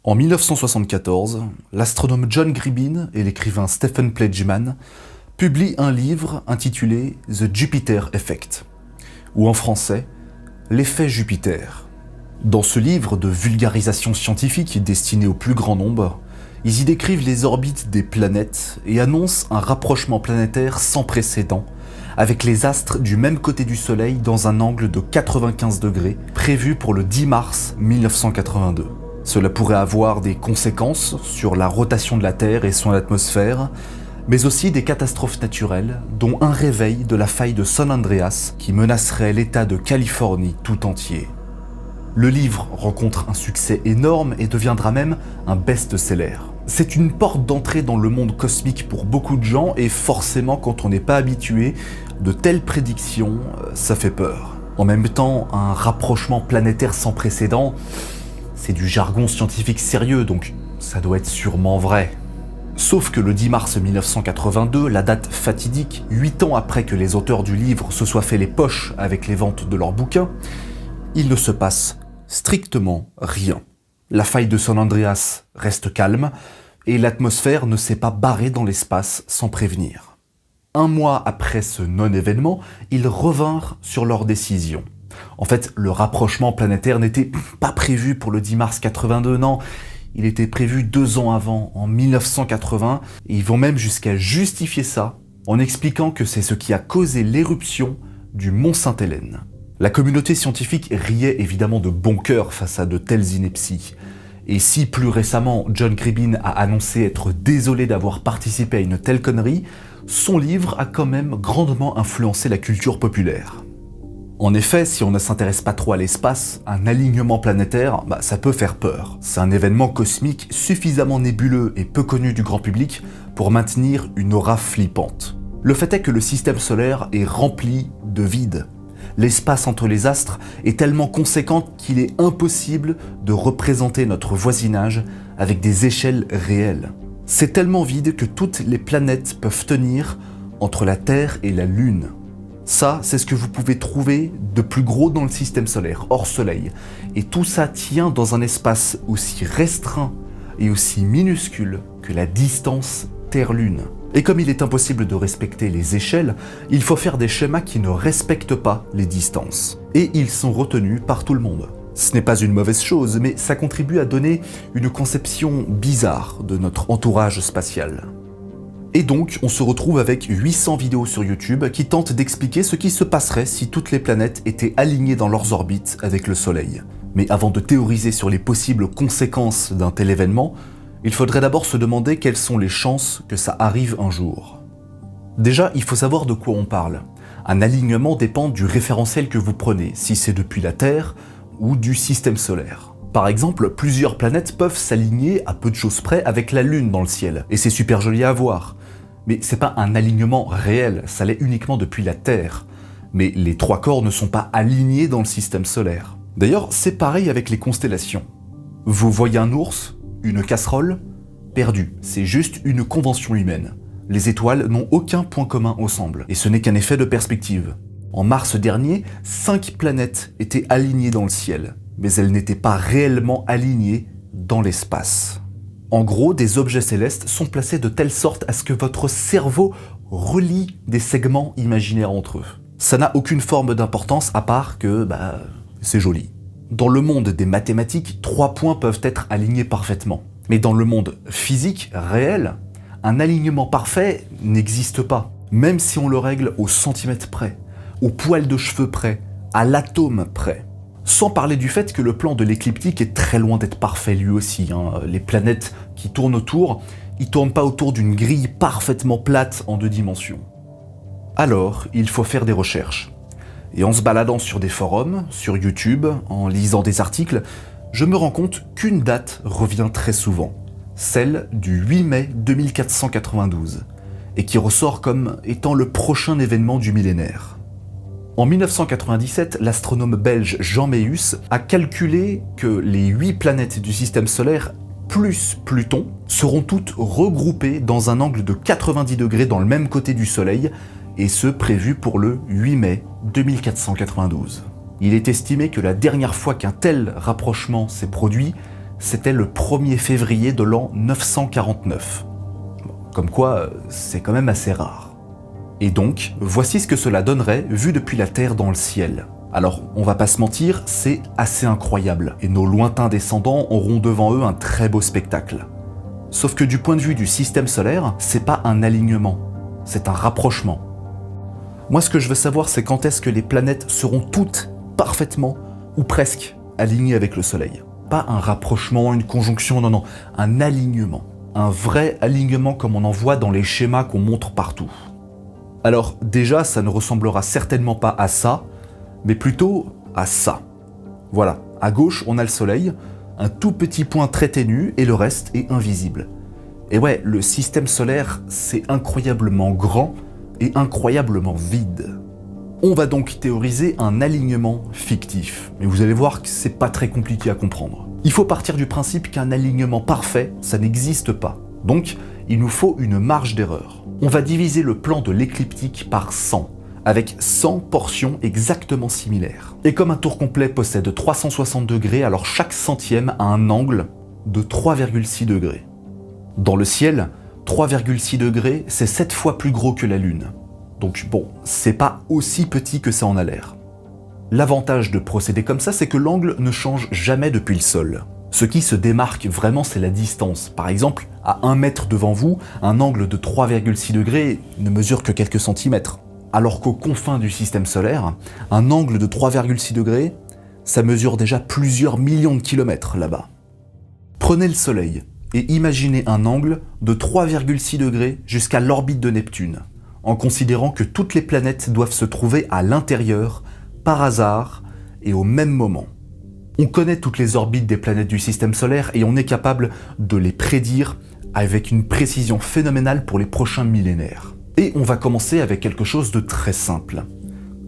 En 1974, l'astronome John Gribbin et l'écrivain Stephen Pledgeman publient un livre intitulé The Jupiter Effect, ou en français, l'effet Jupiter. Dans ce livre de vulgarisation scientifique destiné au plus grand nombre, ils y décrivent les orbites des planètes et annoncent un rapprochement planétaire sans précédent avec les astres du même côté du Soleil dans un angle de 95 degrés prévu pour le 10 mars 1982. Cela pourrait avoir des conséquences sur la rotation de la Terre et son atmosphère, mais aussi des catastrophes naturelles, dont un réveil de la faille de San Andreas qui menacerait l'État de Californie tout entier. Le livre rencontre un succès énorme et deviendra même un best-seller. C'est une porte d'entrée dans le monde cosmique pour beaucoup de gens et forcément quand on n'est pas habitué, de telles prédictions, ça fait peur. En même temps, un rapprochement planétaire sans précédent, c'est du jargon scientifique sérieux, donc ça doit être sûrement vrai. Sauf que le 10 mars 1982, la date fatidique, 8 ans après que les auteurs du livre se soient fait les poches avec les ventes de leurs bouquins, il ne se passe strictement rien. La faille de San Andreas reste calme et l'atmosphère ne s'est pas barrée dans l'espace sans prévenir. Un mois après ce non-événement, ils revinrent sur leur décision. En fait, le rapprochement planétaire n'était pas prévu pour le 10 mars 82, non. Il était prévu 2 ans avant, en 1980, et ils vont même jusqu'à justifier ça en expliquant que c'est ce qui a causé l'éruption du mont Sainte-Hélène. La communauté scientifique riait évidemment de bon cœur face à de telles inepties. Et si plus récemment John Gribbin a annoncé être désolé d'avoir participé à une telle connerie, son livre a quand même grandement influencé la culture populaire. En effet, si on ne s'intéresse pas trop à l'espace, un alignement planétaire, ça peut faire peur. C'est un événement cosmique suffisamment nébuleux et peu connu du grand public pour maintenir une aura flippante. Le fait est que le système solaire est rempli de vide. L'espace entre les astres est tellement conséquent qu'il est impossible de représenter notre voisinage avec des échelles réelles. C'est tellement vide que toutes les planètes peuvent tenir entre la Terre et la Lune. Ça, c'est ce que vous pouvez trouver de plus gros dans le système solaire, hors Soleil. Et tout ça tient dans un espace aussi restreint et aussi minuscule que la distance Terre-Lune. Et comme il est impossible de respecter les échelles, il faut faire des schémas qui ne respectent pas les distances. Et ils sont retenus par tout le monde. Ce n'est pas une mauvaise chose, mais ça contribue à donner une conception bizarre de notre entourage spatial. Et donc, on se retrouve avec 800 vidéos sur YouTube qui tentent d'expliquer ce qui se passerait si toutes les planètes étaient alignées dans leurs orbites avec le Soleil. Mais avant de théoriser sur les possibles conséquences d'un tel événement, il faudrait d'abord se demander quelles sont les chances que ça arrive un jour. Déjà, il faut savoir de quoi on parle. Un alignement dépend du référentiel que vous prenez, si c'est depuis la Terre ou du système solaire. Par exemple, plusieurs planètes peuvent s'aligner à peu de choses près avec la Lune dans le ciel, et c'est super joli à voir. Mais c'est pas un alignement réel, ça l'est uniquement depuis la Terre. Mais les 3 corps ne sont pas alignés dans le système solaire. D'ailleurs, c'est pareil avec les constellations. Vous voyez un ours, une casserole, perdu, c'est juste une convention humaine. Les étoiles n'ont aucun point commun ensemble, et ce n'est qu'un effet de perspective. En mars dernier, 5 planètes étaient alignées dans le ciel, mais elles n'étaient pas réellement alignées dans l'espace. En gros, des objets célestes sont placés de telle sorte à ce que votre cerveau relie des segments imaginaires entre eux. Ça n'a aucune forme d'importance à part que, c'est joli. Dans le monde des mathématiques, 3 points peuvent être alignés parfaitement. Mais dans le monde physique, réel, un alignement parfait n'existe pas. Même si on le règle au centimètre près, au poil de cheveux près, à l'atome près. Sans parler du fait que le plan de l'écliptique est très loin d'être parfait lui aussi. Les planètes qui tournent autour, ils tournent pas autour d'une grille parfaitement plate en 2 dimensions. Alors, il faut faire des recherches. Et en se baladant sur des forums, sur YouTube, en lisant des articles, je me rends compte qu'une date revient très souvent. Celle du 8 mai 2492, et qui ressort comme étant le prochain événement du millénaire. En 1997, l'astronome belge Jean Méeus a calculé que les 8 planètes du système solaire plus Pluton seront toutes regroupées dans un angle de 90 degrés dans le même côté du Soleil, et ce prévu pour le 8 mai 2492. Il est estimé que la dernière fois qu'un tel rapprochement s'est produit, c'était le 1er février de l'an 949. Comme quoi, c'est quand même assez rare. Et donc, voici ce que cela donnerait vu depuis la Terre dans le ciel. Alors, on va pas se mentir, c'est assez incroyable, et nos lointains descendants auront devant eux un très beau spectacle. Sauf que du point de vue du système solaire, c'est pas un alignement, c'est un rapprochement. Moi, ce que je veux savoir, c'est quand est-ce que les planètes seront toutes parfaitement, ou presque, alignées avec le Soleil. Pas un rapprochement, une conjonction, non, un alignement. Un vrai alignement comme on en voit dans les schémas qu'on montre partout. Alors déjà, ça ne ressemblera certainement pas à ça, mais plutôt à ça. Voilà, à gauche, on a le Soleil, un tout petit point très ténu, et le reste est invisible. Et ouais, le système solaire, c'est incroyablement grand et incroyablement vide. On va donc théoriser un alignement fictif, mais vous allez voir que c'est pas très compliqué à comprendre. Il faut partir du principe qu'un alignement parfait, ça n'existe pas. Donc, il nous faut une marge d'erreur. On va diviser le plan de l'écliptique par 100, avec 100 portions exactement similaires. Et comme un tour complet possède 360 degrés, alors chaque centième a un angle de 3,6 degrés. Dans le ciel, 3,6 degrés, c'est 7 fois plus gros que la Lune. Donc bon, c'est pas aussi petit que ça en a l'air. L'avantage de procéder comme ça, c'est que l'angle ne change jamais depuis le sol. Ce qui se démarque vraiment, c'est la distance. Par exemple, à 1 mètre devant vous, un angle de 3,6 degrés ne mesure que quelques centimètres. Alors qu'aux confins du système solaire, un angle de 3,6 degrés, ça mesure déjà plusieurs millions de kilomètres là-bas. Prenez le Soleil et imaginez un angle de 3,6 degrés jusqu'à l'orbite de Neptune, en considérant que toutes les planètes doivent se trouver à l'intérieur, par hasard et au même moment. On connaît toutes les orbites des planètes du système solaire et on est capable de les prédire avec une précision phénoménale pour les prochains millénaires. Et on va commencer avec quelque chose de très simple.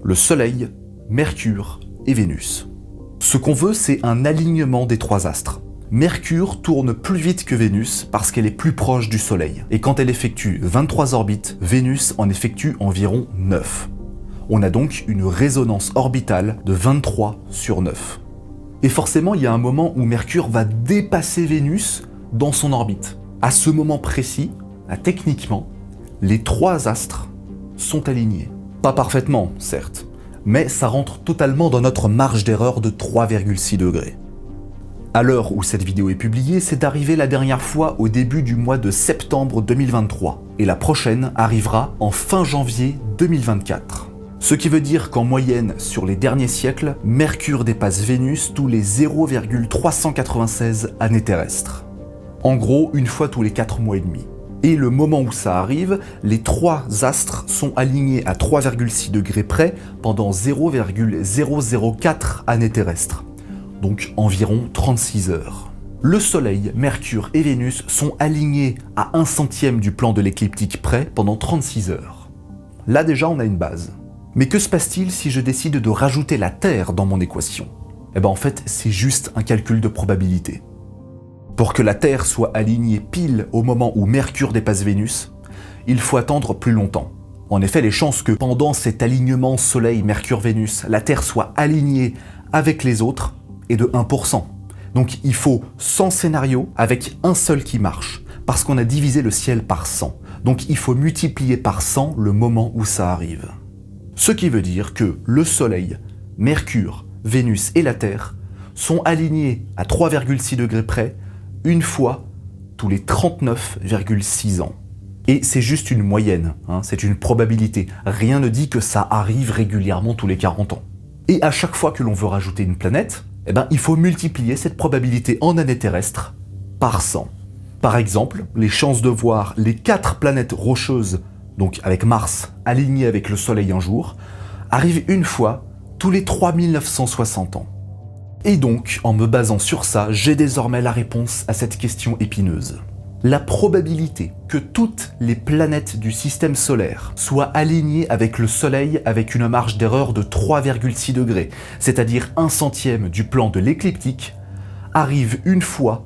Le Soleil, Mercure et Vénus. Ce qu'on veut, c'est un alignement des 3 astres. Mercure tourne plus vite que Vénus parce qu'elle est plus proche du Soleil. Et quand elle effectue 23 orbites, Vénus en effectue environ 9. On a donc une résonance orbitale de 23 sur 9. Et forcément, il y a un moment où Mercure va dépasser Vénus dans son orbite. À ce moment précis, techniquement, les 3 astres sont alignés. Pas parfaitement, certes, mais ça rentre totalement dans notre marge d'erreur de 3,6 degrés. À l'heure où cette vidéo est publiée, c'est arrivé la dernière fois au début du mois de septembre 2023, et la prochaine arrivera en fin janvier 2024. Ce qui veut dire qu'en moyenne, sur les derniers siècles, Mercure dépasse Vénus tous les 0,396 années terrestres. En gros, une fois tous les 4 mois et demi. Et le moment où ça arrive, les 3 astres sont alignés à 3,6 degrés près pendant 0,004 années terrestres. Donc environ 36 heures. Le Soleil, Mercure et Vénus sont alignés à 1/100 du plan de l'écliptique près pendant 36 heures. Là déjà, on a une base. Mais que se passe-t-il si je décide de rajouter la Terre dans mon équation? Eh ben en fait, c'est juste un calcul de probabilité. Pour que la Terre soit alignée pile au moment où Mercure dépasse Vénus, il faut attendre plus longtemps. En effet, les chances que pendant cet alignement Soleil-Mercure-Vénus, la Terre soit alignée avec les autres est de 1%. Donc il faut 100 scénarios avec un seul qui marche, parce qu'on a divisé le ciel par 100. Donc il faut multiplier par 100 le moment où ça arrive. Ce qui veut dire que le Soleil, Mercure, Vénus et la Terre sont alignés à 3,6 degrés près une fois tous les 39,6 ans. Et c'est juste une moyenne, c'est une probabilité. Rien ne dit que ça arrive régulièrement tous les 40 ans. Et à chaque fois que l'on veut rajouter une planète, il faut multiplier cette probabilité en années terrestres par 100. Par exemple, les chances de voir les 4 planètes rocheuses, donc avec Mars aligné avec le Soleil un jour, arrive une fois tous les 3960 ans. Et donc, en me basant sur ça, j'ai désormais la réponse à cette question épineuse. La probabilité que toutes les planètes du système solaire soient alignées avec le Soleil avec une marge d'erreur de 3,6 degrés, c'est-à-dire 1/100 du plan de l'écliptique, arrive une fois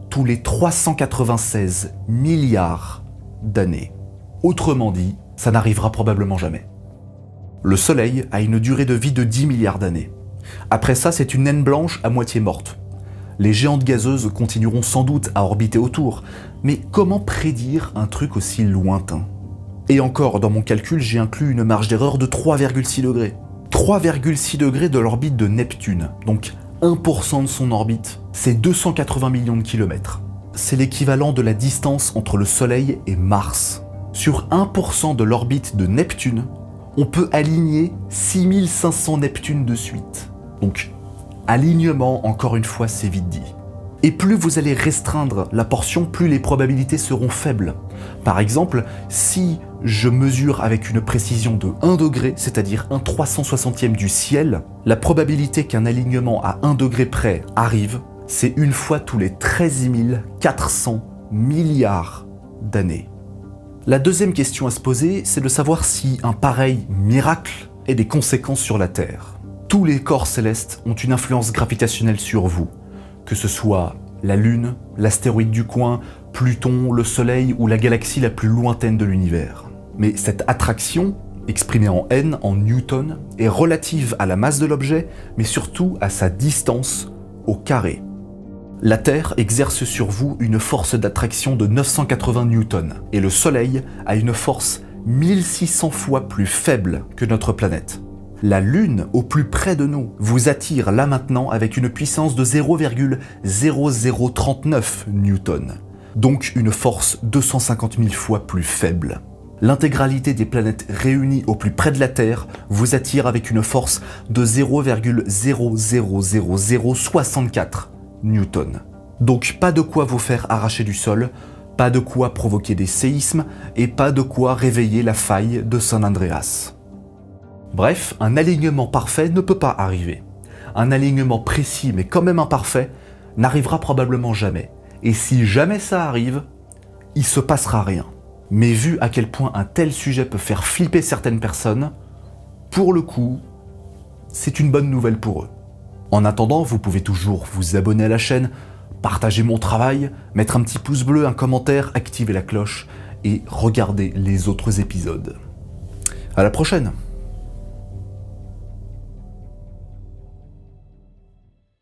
tous les 396 milliards d'années. Autrement dit, ça n'arrivera probablement jamais. Le Soleil a une durée de vie de 10 milliards d'années. Après ça, c'est une naine blanche à moitié morte. Les géantes gazeuses continueront sans doute à orbiter autour, mais comment prédire un truc aussi lointain? Et encore, dans mon calcul, j'ai inclus une marge d'erreur de 3,6 degrés. 3,6 degrés de l'orbite de Neptune, donc 1% de son orbite, c'est 280 millions de kilomètres. C'est l'équivalent de la distance entre le Soleil et Mars. Sur 1% de l'orbite de Neptune, on peut aligner 6500 Neptunes de suite. Donc, alignement, encore une fois, c'est vite dit. Et plus vous allez restreindre la portion, plus les probabilités seront faibles. Par exemple, si je mesure avec une précision de 1 degré, c'est-à-dire 1/360e du ciel, la probabilité qu'un alignement à 1 degré près arrive, c'est une fois tous les 13 400 milliards d'années. La deuxième question à se poser, c'est de savoir si un pareil miracle ait des conséquences sur la Terre. Tous les corps célestes ont une influence gravitationnelle sur vous, que ce soit la Lune, l'astéroïde du coin, Pluton, le Soleil ou la galaxie la plus lointaine de l'univers. Mais cette attraction, exprimée en N, en Newton, est relative à la masse de l'objet, mais surtout à sa distance au carré. La Terre exerce sur vous une force d'attraction de 980 newtons, et le Soleil a une force 1600 fois plus faible que notre planète. La Lune, au plus près de nous, vous attire là maintenant avec une puissance de 0,0039 newtons, donc une force 250 000 fois plus faible. L'intégralité des planètes réunies au plus près de la Terre vous attire avec une force de 0,000064 newtons. Donc pas de quoi vous faire arracher du sol, pas de quoi provoquer des séismes et pas de quoi réveiller la faille de San Andreas. Bref, un alignement parfait ne peut pas arriver. Un alignement précis mais quand même imparfait n'arrivera probablement jamais. Et si jamais ça arrive, il se passera rien. Mais vu à quel point un tel sujet peut faire flipper certaines personnes, pour le coup, c'est une bonne nouvelle pour eux. En attendant, vous pouvez toujours vous abonner à la chaîne, partager mon travail, mettre un petit pouce bleu, un commentaire, activer la cloche et regarder les autres épisodes. À la prochaine!